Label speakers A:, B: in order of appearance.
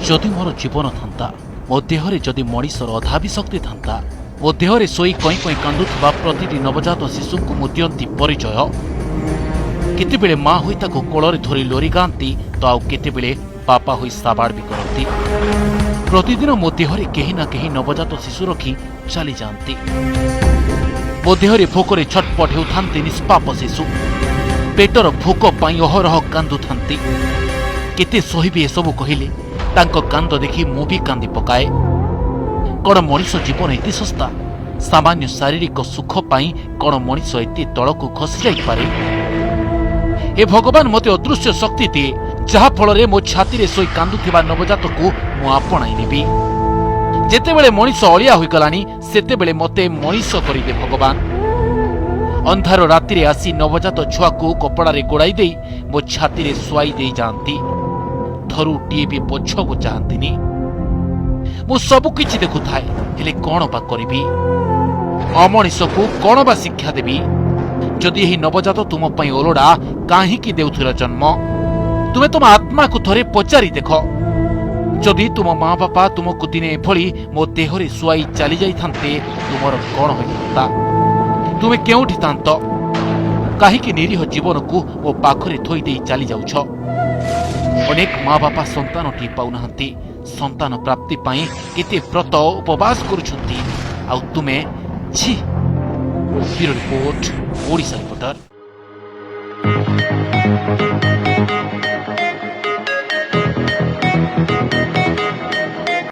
A: जदि मोर जीवन था मो देहरे जदि मनीषर अधा भी शक्ति था मो देहरे शोई कई कई कांदुवा प्रति नवजात शिशु को मु दियंती परिचय केतेबेले माँ होई ताको कोଳରେ धरी लोरी गांती तो आउ केतेबेले बापा होई साबाड़ भी करती। प्रतिदिन मो देहरे केही ना केही नवजात शिशु रखी चली जाती। मो देहरे भोकरे छटपट हेउथांती निष्पाप शिशु पेटर भोक पाई अहरह कांदुथांती। केते सहिबे एसबू कहिले तांको कांद देखि मु भी कांदी पकाए। कौन मनीष जीवन एति सस्ता सामान्य शारीरिक सुख पाई कौन मनीष एति तलकू खसी जाई पारे। हे भगवान मते अदृश्य शक्ति दिए जहा फल मो छाती रे सोई कांदुथिबा नवजात को मु आपणाई नेबी। जेतेबेले मनीष अलिया होई गलानी सेतेबेले मते मनीष करिदे भगवान। अंधार राति रे आसी नवजात छुआ को कपड़ा रे गोड़ाई देई मो छाती रे सुआई देई जानती। थरुटीए भी पछ को चाहती मु सबु किछि देखु थाए हेले कौन बा करिबी अमनीष को कौन बा शिक्षा देबी। जदि यही नवजात तुम पई ओलोडा काहीकि देउथिर जन्म तुमे तुम आत्मा को थरे पचारि देख। जदि तुम माँ बापा तुमको दिने एभली मो देहरे सुआई चली जाई थांते तुमर कौन होइता तुमे केउठी तांत काहीकि निरीह जीवन को मो पाखरे थोई देई चली जाउछ। अनेक माँ बापा संतानटी पाउनाहांती संतान प्राप्ति पाई केते व्रत उपवास करुछंती आउ तुमे छी। Bureau report Odisha reporter.